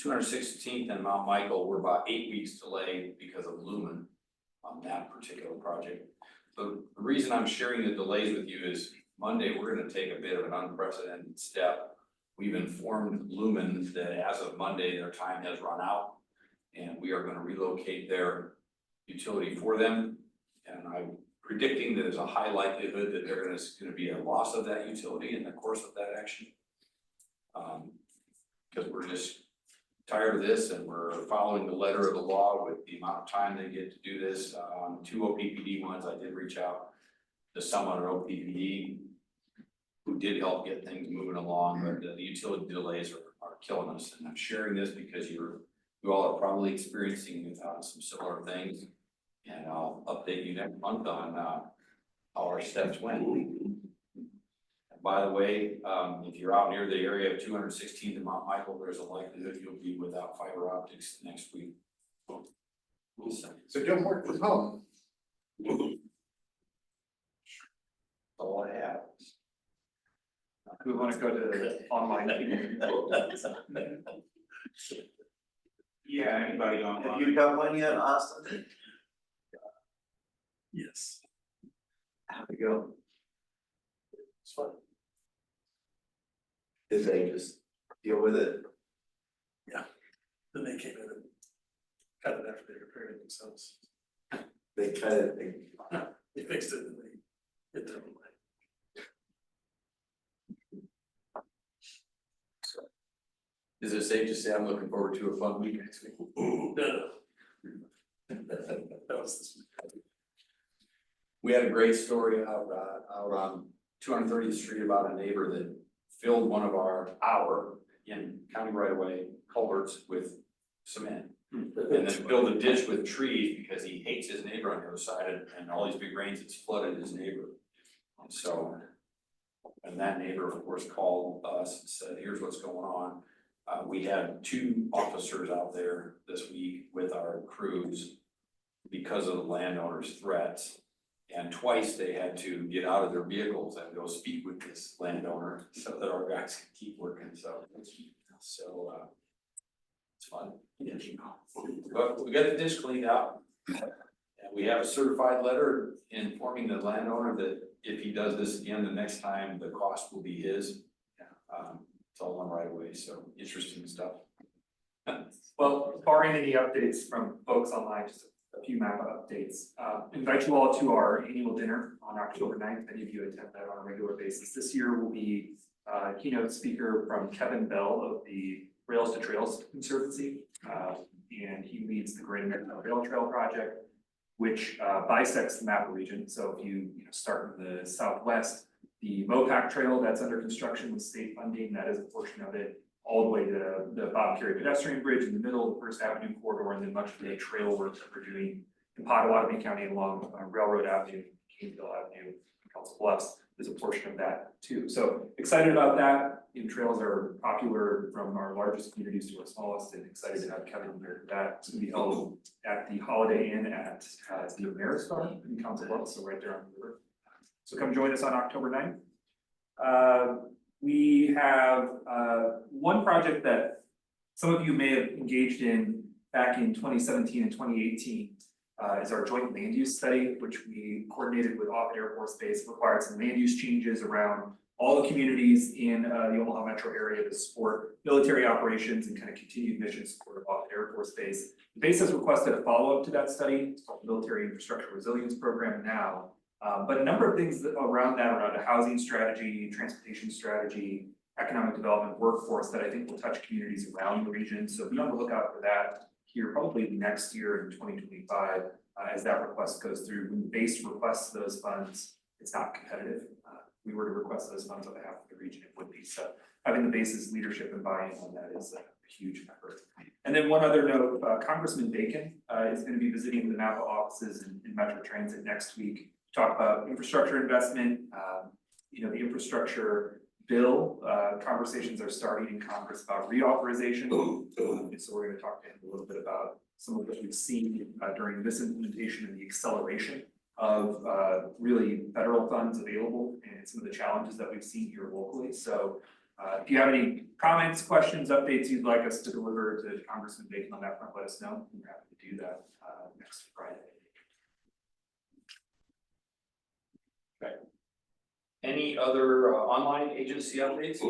216th and Mount Michael, we're about 8 weeks delayed because of Lumen on that particular project. So the reason I'm sharing the delays with you is Monday, we're going to take a bit of an unprecedented step. We've informed Lumen that as of Monday, their time has run out, and we are going to relocate their utility for them. And I'm predicting that there's a high likelihood that there's going to be a loss of that utility in the course of that action. Because we're just tired of this, and we're following the letter of the law with the amount of time they get to do this. On 2 OPPD ones, I did reach out to someone at OPPD who did help get things moving along, but the utility delays are killing us. And I'm sharing this because you all are probably experiencing some similar things. And I'll update you next month on how our steps went. And by the way, if you're out near the area of 216th and Mount Michael, there's a likelihood you'll be without fiber optics next week. So don't work from home. All I have. We want to go to online. Yeah, anybody on? Have you got one yet, Austin? Yes. How'd it go? It's fun. Did they just deal with it? Then they came in and cut it after they repaired it themselves. They cut it, They fixed it and they hit their own way. Is it safe to say I'm looking forward to a fun week next week? No. That was this week. We had a great story out on 230th Street about a neighbor that filled one of our in county right away culverts with cement. And then filled a ditch with trees because he hates his neighbor on the other side, and all these big rains, it's flooded his neighbor. And so, and that neighbor, of course, called us and said, here's what's going on. We had 2 officers out there this week with our crews because of the landowner's threats. And twice they had to get out of their vehicles and go speak with this landowner so that our guys could keep working. So it's fun. But we got the ditch cleaned out. And we have a certified letter informing the landowner that if he does this again, the next time the cost will be his. It's all on right away, so interesting stuff. Well, barring any updates from folks online, just a few MAPA updates. Invite you all to our annual dinner on October 9th. Many of you attend that on a regular basis. This year will be keynote speaker from Kevin Bell of the Rails to Trails Conservancy. And he leads the Great American Rail Trail Project, which bisects the MAPA region. So if you start in the southwest, the MOPAC Trail that's under construction with state funding, that is a portion of it, all the way to the Bob Carey pedestrian bridge in the middle of the First Avenue corridor, and then much of the trail work that we're doing in Potawatomi County along Railroad Avenue, Kingsville Avenue, Council Bluffs is a portion of that too. So excited about that. Trails are popular from our largest communities to our smallest, and excited to have Kevin here for that. It's going to be held at the Holiday Inn at the Ameristar in Council Bluffs, so right there on the river. So come join us on October 9th. We have one project that some of you may have engaged in back in 2017 and 2018 is our joint land use study, which we coordinated with Offutt Air Force Base, required some land use changes around all the communities in the Omaha metro area to support military operations and kind of continued mission support of Offutt Air Force Base. The base has requested a follow-up to that study. It's called the Military Infrastructure Resilience Program now. But a number of things around a housing strategy, transportation strategy, economic development, workforce that I think will touch communities around the region. So be on the lookout for that here probably next year in 2025 as that request goes through. When the base requests those funds, it's not competitive. We were to request those funds on behalf of the region, it would be. So having the base's leadership and buy-in on that is a huge effort. And then one other note, Congressman Bacon is going to be visiting the MAPA offices in Metro Transit next week. Talk about infrastructure investment, the infrastructure bill, conversations are starting in Congress about reauthorization. So we're going to talk to him a little bit about some of what we've seen during this implementation and the acceleration of really federal funds available and some of the challenges that we've seen here locally. So if you have any comments, questions, updates you'd like us to deliver to Congressman Bacon on that front, let us know. We're happy to do that next Friday. Okay. Any other online agency updates?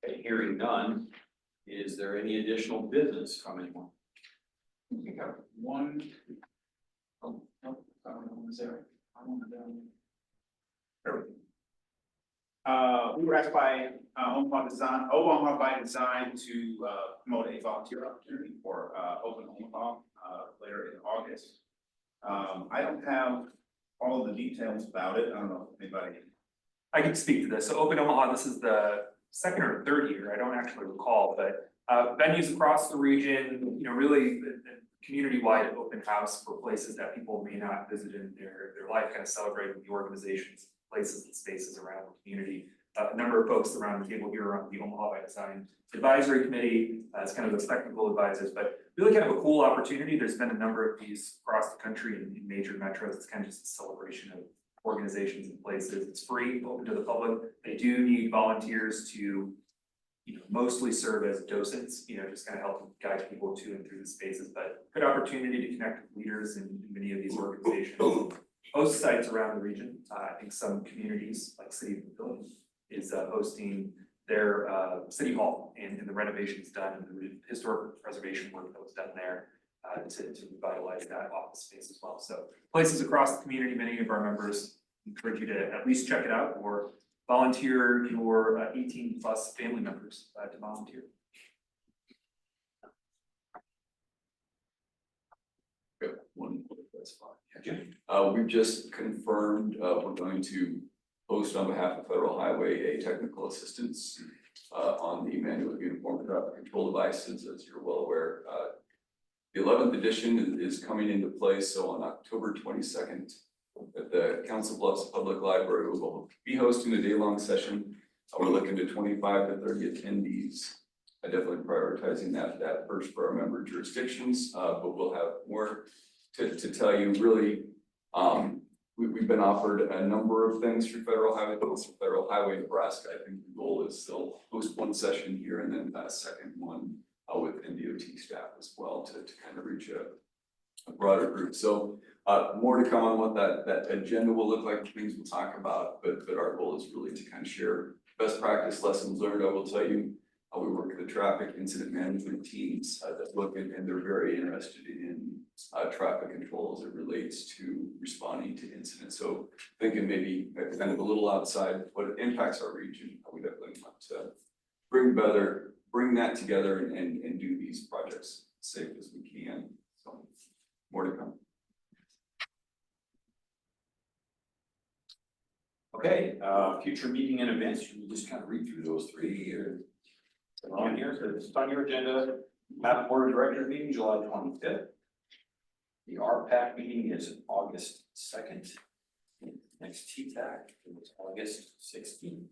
Okay, hearing none, is there any additional business from anyone? We got one. Oh, no, I don't know, was there? I don't know. We were asked by Omaha by Design to promote a volunteer opportunity for Open Omaha later in August. I don't have all of the details about it. I don't know if anybody. I can speak to this. So Open Omaha, this is the second or third year, I don't actually recall, but venues across the region, you know, really community-wide open house for places that people may not visit in their life, kind of celebrating the organizations, places and spaces around the community. A number of folks around the table here are on the Omaha by Design Advisory Committee as kind of those technical advisors, but really kind of a cool opportunity. There's been a number of these across the country in major metros. It's kind of just a celebration of organizations and places. It's free, open to the public. They do need volunteers to, you know, mostly serve as docents, you know, just kind of help guide people to and through the spaces, but good opportunity to connect with leaders in many of these organizations. Host sites around the region, I think some communities like City of Pavilion is hosting their city hall and the renovations done and the historic preservation work that was done there to revitalize that office space as well. So places across the community, many of our members encourage you to at least check it out or volunteer your 18+ family members to volunteer. Good. One, that's fine. We've just confirmed, we're going to host on behalf of Federal Highway a technical assistance on the manual uniform traffic control devices, as you're well aware. The 11th edition is coming into place, so on October 22nd at the Council Bluffs Public Library, we will be hosting a day-long session. We're looking to 25 to 30 attendees. Definitely prioritizing that first for our member jurisdictions, but we'll have more to tell you. Really, we've been offered a number of things through Federal Highway, but also Federal Highway Nebraska. I think the goal is still host one session here and then a second one with NDOT staff as well to kind of reach a broader group. So more to come on what that agenda will look like, things we'll talk about, but our goal is really to kind of share best practice lessons learned. I will tell you, we work with the traffic incident management teams that look at, and they're very interested in traffic control as it relates to responding to incidents. So thinking maybe kind of a little outside what impacts our region, we definitely want to bring that together and do these projects as safe as we can. So more to come. Okay, future meeting and events, should we just kind of read through those three or? On here, so it's on your agenda, MAPA Board of Directors meeting, July 25th. The RPAC meeting is August 2nd. Next TTAC is August 16th.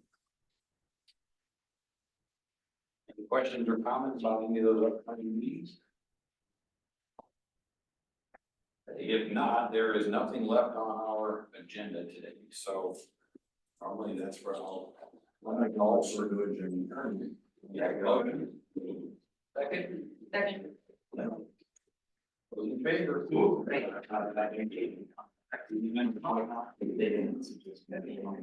Any questions or comments about any of those upcoming meetings? If not, there is nothing left on our agenda today, so normally that's where I'll also do it during the tournament. Yeah, go ahead. Second. Those in favor?